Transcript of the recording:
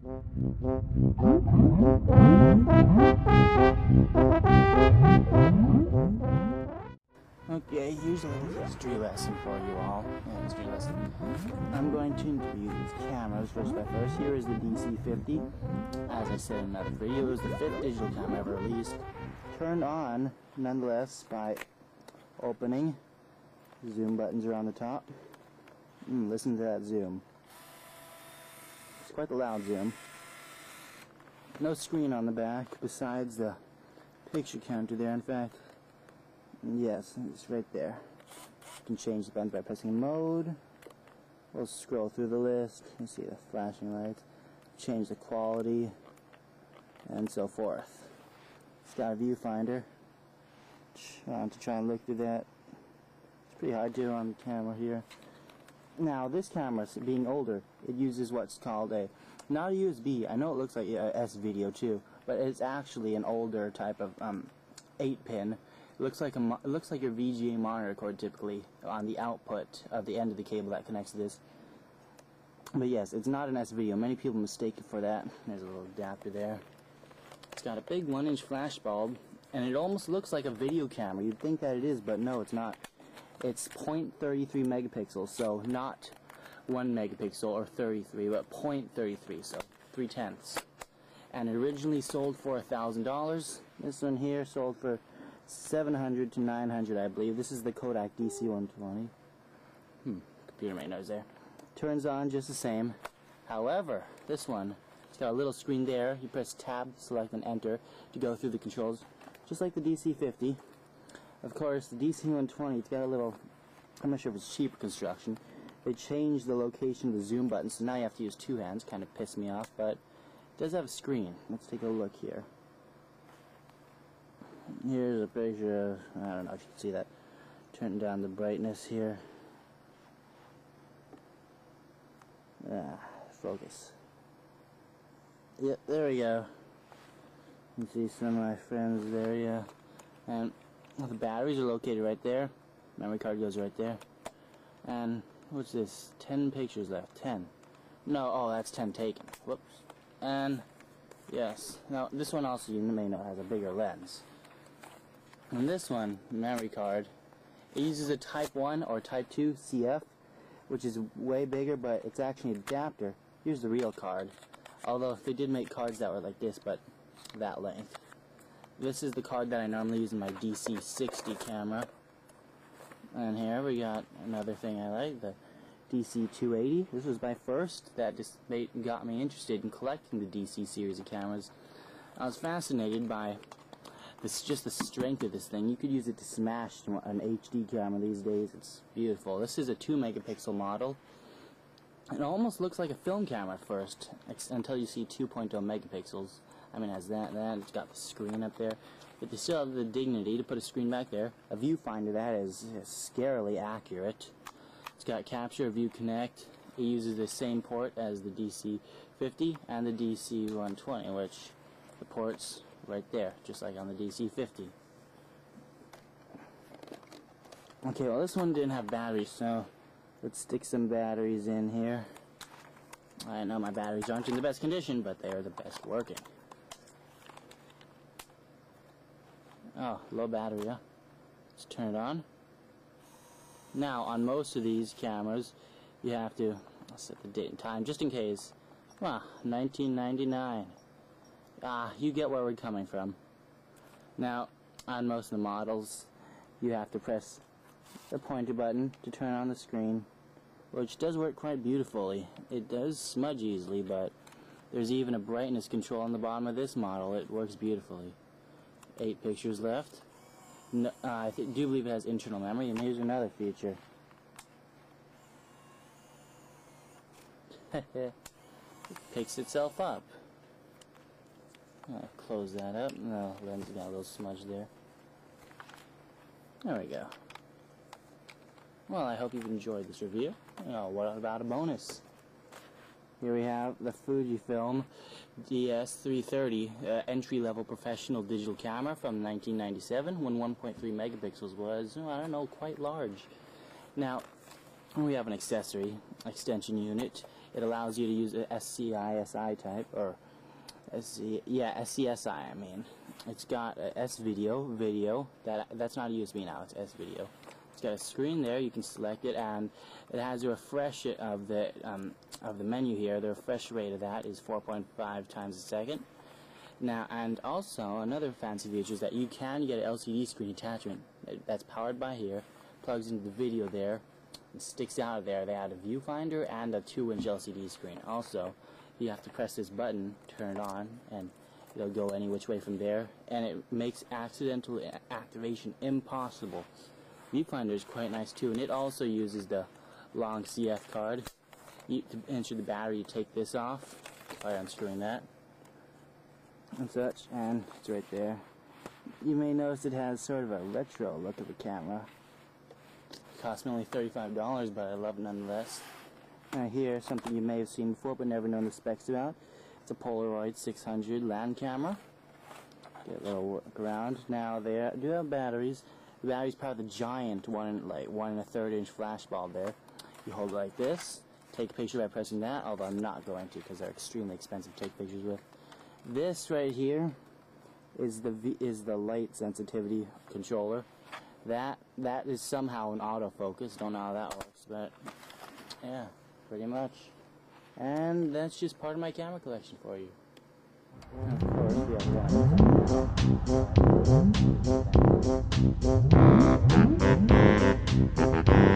Okay, here's a little history lesson for you all. Yeah, history lesson. I'm going to interview these cameras first by first. Here is the DC-50. As I said in another video, it was the 5th digital camera ever released. Turned on, nonetheless, by opening. Zoom buttons are on the top. Listen to that zoom. It's quite a loud zoom. No screen on the back besides the picture counter there. In fact, yes, it's right there. You can change the buttons by pressing mode. We'll scroll through the list. You see the flashing lights. Change the quality, and so forth. It's got a viewfinder. To try and look through that. It's pretty hard to on the camera here. Now, this camera, being older, it uses what's called not a USB. I know it looks like a S-video too, but it's actually an older type of 8-pin. It looks like your VGA monitor cord typically on the output of the end of the cable that connects to this. But yes, it's not an S-video. Many people mistake it for that. There's a little adapter there. It's got a big 1-inch flash bulb, and it almost looks like a video camera. You'd think that it is, but no, it's not. It's 0.33 megapixels, so not 1 megapixel or 33, but 0.33, so 3/10. And it originally sold for $1,000. This one here sold for $700 to $900, I believe. This is the Kodak DC-120. Computer made noise there. Turns on just the same. However, this one, it's got a little screen there. You press tab, select, and enter to go through the controls, just like the DC-50. Of course, the DC-120, it's got a little, I'm not sure if it's cheaper construction. They changed the location of the zoom button, so now you have to use 2 hands. Kind of pissed me off, but it does have a screen. Let's take a look here. Here's a picture of, I don't know if you can see that. Turn down the brightness here. Focus. Yep, there we go. You can see some of my friends there, yeah. And the batteries are located right there. Memory card goes right there. And what's this? 10 pictures left. 10. No, oh, that's 10 taken. Whoops. And yes. Now this one also, you may know, has a bigger lens. And this one, memory card, it uses a Type 1 or Type 2 CF, which is way bigger, but it's actually an adapter. Here's the real card. Although they did make cards that were like this, but that length. This is the card that I normally use in my DC-60 camera. And here we got another thing I like, the DC-280. This was my first. That just got me interested in collecting the DC series of cameras. I was fascinated by just the strength of this thing. You could use it to smash an HD camera these days. It's beautiful. This is a 2 megapixel model. It almost looks like a film camera at first, until you see 2.0 megapixels. I mean, it has that, it's got the screen up there. But they still have the dignity to put a screen back there. A viewfinder that is scarily accurate. It's got capture, view, connect. It uses the same port as the DC-50 and the DC-120, which the ports right there, just like on the DC-50. Okay, well this one didn't have batteries, so let's stick some batteries in here. I know my batteries aren't in the best condition, but they are the best working. Oh, low battery, huh? Let's turn it on. Now, on most of these cameras, you have to, I'll set the date and time just in case. 1999. You get where we're coming from. Now, on most of the models, you have to press the pointer button to turn on the screen, which does work quite beautifully. It does smudge easily, but there's even a brightness control on the bottom of this model. It works beautifully. 8 pictures left. No, I do believe it has internal memory, and here's another feature. It picks itself up. I'll close that up. No, lens got a little smudge there. There we go. Well, I hope you've enjoyed this review. What about a bonus? Here we have the Fujifilm DS330 entry-level professional digital camera from 1997 when 1.3 megapixels was, I don't know, quite large. Now, we have an accessory extension unit. It allows you to use a SCSI type, or SCSI. I mean, it's got a S video. That's not a USB now. It's S video. It's got a screen there. You can select it, and it has a refresh of the menu here. The refresh rate of that is 4.5 times a second. Now, and also another fancy feature is that you can get an LCD screen attachment that's powered by here, plugs into the video there, and sticks out of there. They add a viewfinder and a 2-inch LCD screen. Also, you have to press this button, turn it on, and it'll go any which way from there, and it makes accidental activation impossible. Viewfinder is quite nice too, and it also uses the long CF card. To enter the battery, you take this off by unscrewing that and such, and it's right there. You may notice it has sort of a retro look of the camera. It cost me only $35, but I love it nonetheless. And here, something you may have seen before but never known the specs about. It's a Polaroid 600 land camera. Get a little work around. Now they do have batteries. The battery's part of the giant 1 1/3 inch flash bulb there. You hold it like this. Take a picture by pressing that, although I'm not going to because they're extremely expensive to take pictures with. This right here is the light sensitivity controller. That is somehow an autofocus. Don't know how that works, but yeah, pretty much. And that's just part of my camera collection for you. And of course, we have that.